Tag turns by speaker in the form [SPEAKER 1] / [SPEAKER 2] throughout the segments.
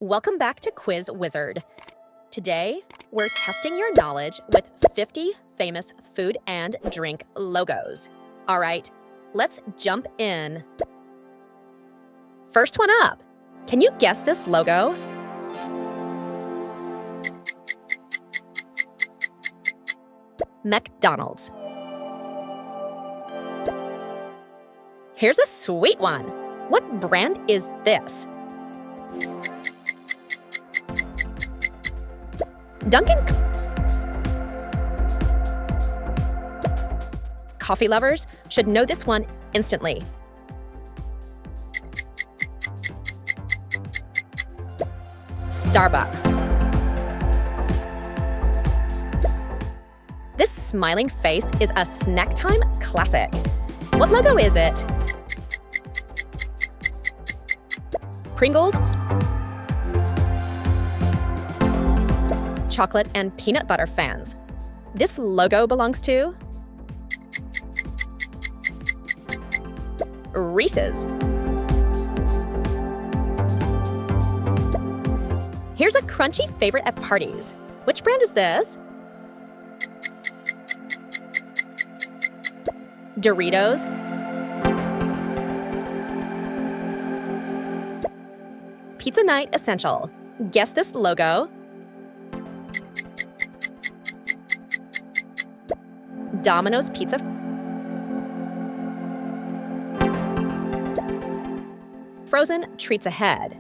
[SPEAKER 1] Welcome back to Quiz Wizard. Today, we're testing your knowledge with 50 famous food and drink logos. All right, let's jump in. First one up. Can you guess this logo? McDonald's. Here's a sweet one. What brand is this? Dunkin'. Coffee lovers should know this one instantly. Starbucks. This smiling face is a snack time classic. What logo is it? Pringles. Chocolate and peanut butter fans. This logo belongs to Reese's. Here's a crunchy favorite at parties. Which brand is this? Doritos. Pizza Night Essential. Guess this logo. Domino's Pizza. Frozen treats ahead.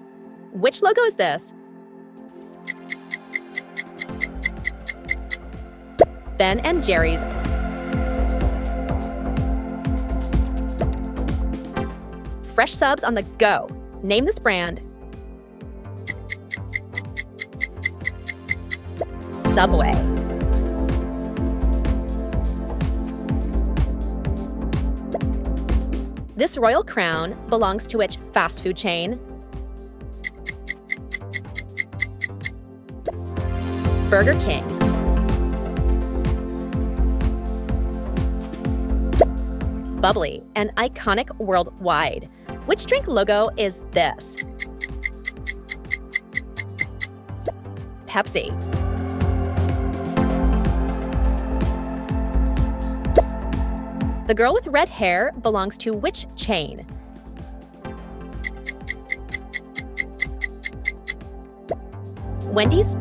[SPEAKER 1] Which logo is this? Ben and Jerry's. Fresh subs on the go. Name this brand. Subway. This royal crown belongs to which fast food chain? Burger King. Bubbly and iconic worldwide. Which drink logo is this? Pepsi. The girl with red hair belongs to which chain? Wendy's.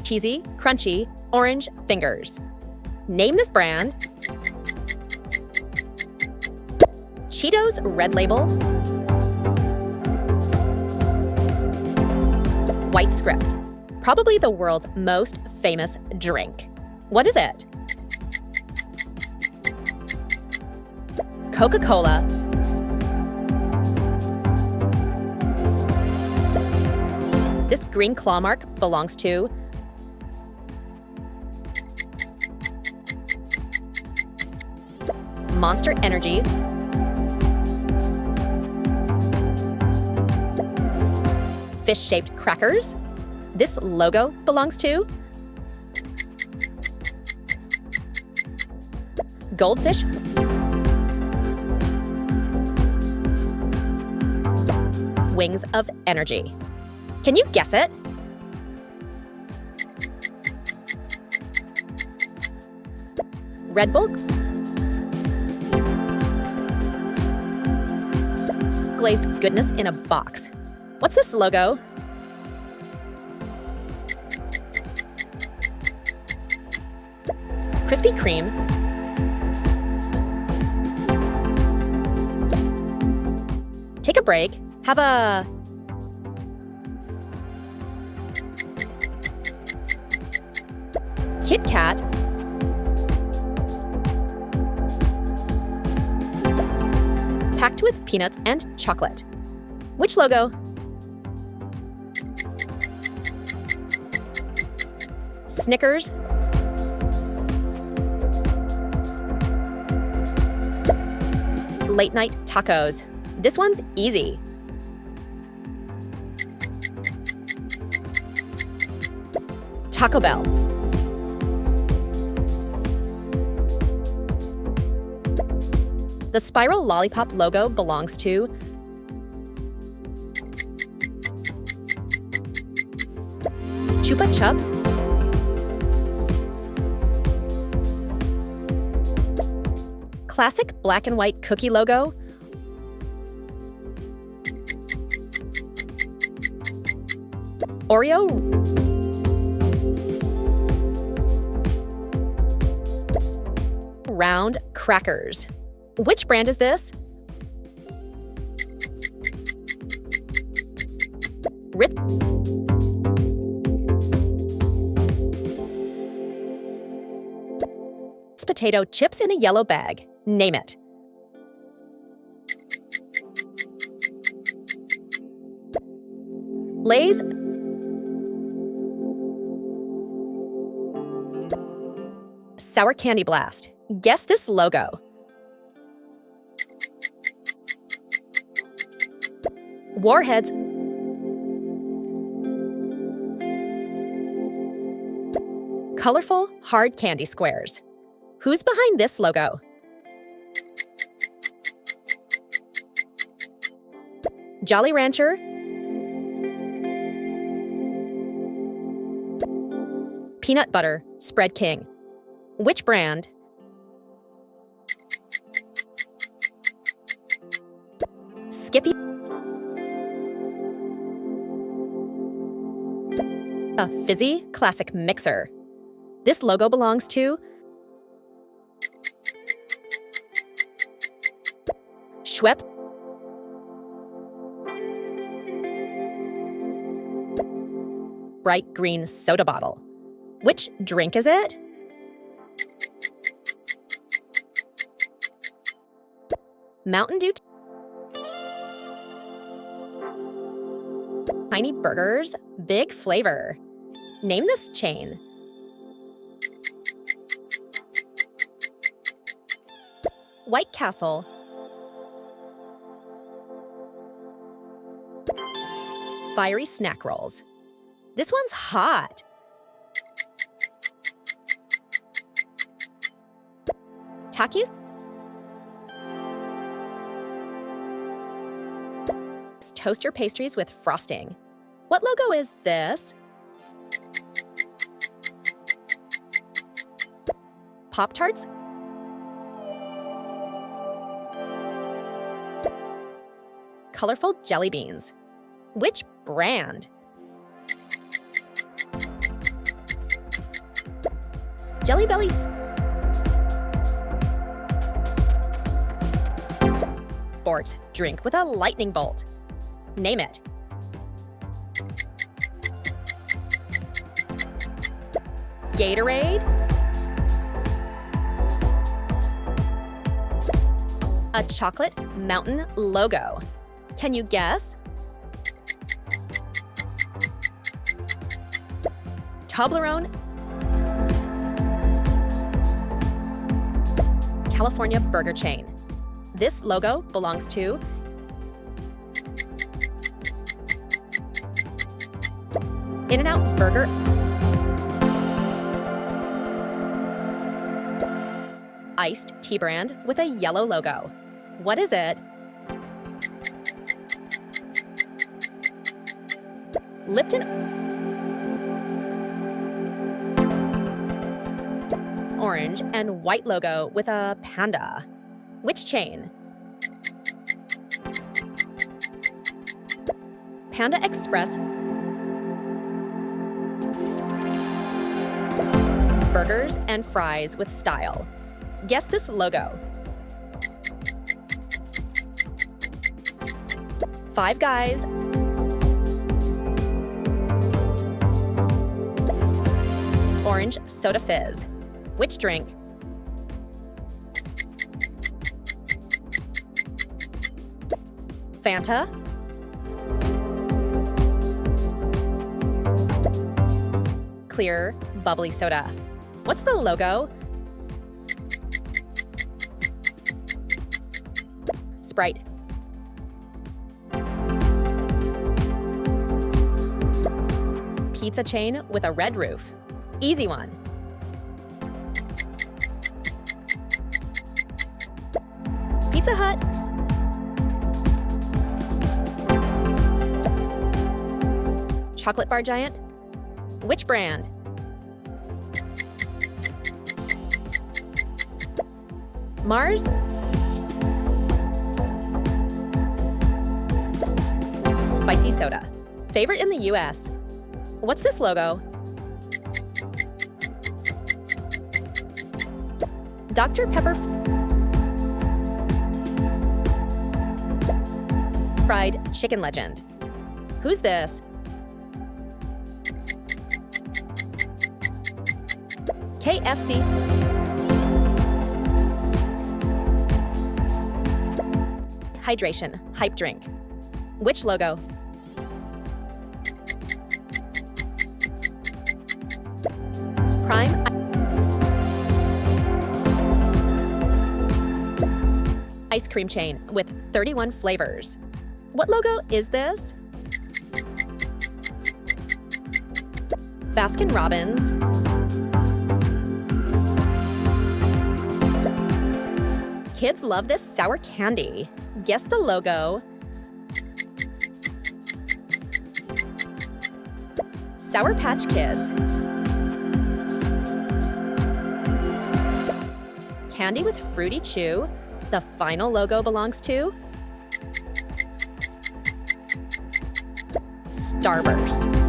[SPEAKER 1] Cheesy, crunchy, orange fingers. Name this brand. Cheetos Red Label. White Script. Probably the world's most famous drink. What is it? Coca-Cola. This green claw mark belongs to Monster Energy. Fish-shaped crackers. This logo belongs to Goldfish. Wings of Energy. Can you guess it? Red Bull. Glazed goodness in a box. What's this logo? Krispy Kreme. Take a break. Have a Kit Kat. Packed with peanuts and chocolate. Which logo? Snickers. Late night tacos. This one's easy. Taco Bell. The spiral lollipop logo belongs to Chupa Chups, classic black and white cookie logo, Oreo, round crackers. Which brand is this? It's potato chips in a yellow bag. Name it. Lay's Sour Candy Blast. Guess this logo. Warheads. Colorful, hard candy squares. Who's behind this logo? Jolly Rancher, Peanut Butter Spread King. Which brand? Skippy, a fizzy classic mixer. This logo belongs to Schweppes, bright green soda bottle. Which drink is it? Mountain Dew, tiny burgers, big flavor. Name this chain. White Castle, fiery snack rolls. This one's hot. Takis, toast your pastries with frosting. What logo is this? Pop-Tarts, colorful jelly beans. Which brand? Jelly Belly sports drink with a lightning bolt. Name it. Gatorade, a chocolate mountain logo. Can you guess? Toblerone, California burger chain. This logo belongs to In-N-Out Burger, iced tea brand with a yellow logo. What is it? Lipton orange and white logo with a panda. Which chain? Panda Express burgers and fries with style. Guess this logo. Five Guys, orange soda fizz. Which drink? Fanta, clear bubbly soda. What's the logo? Sprite, pizza chain with a red roof. Easy one. Pizza Pizza Hut. Chocolate bar giant. Which brand? Mars? Spicy soda. Favorite in the US. What's this logo? Dr. Pepper Fried Chicken Legend. Who's this? KFC. Hydration, hype drink. Which logo? Prime. Ice cream chain with 31 flavors. What logo is this? Baskin Robbins. Kids love this sour candy. Guess the logo. Sour Patch Kids. Candy with fruity chew. The final logo belongs to Starburst.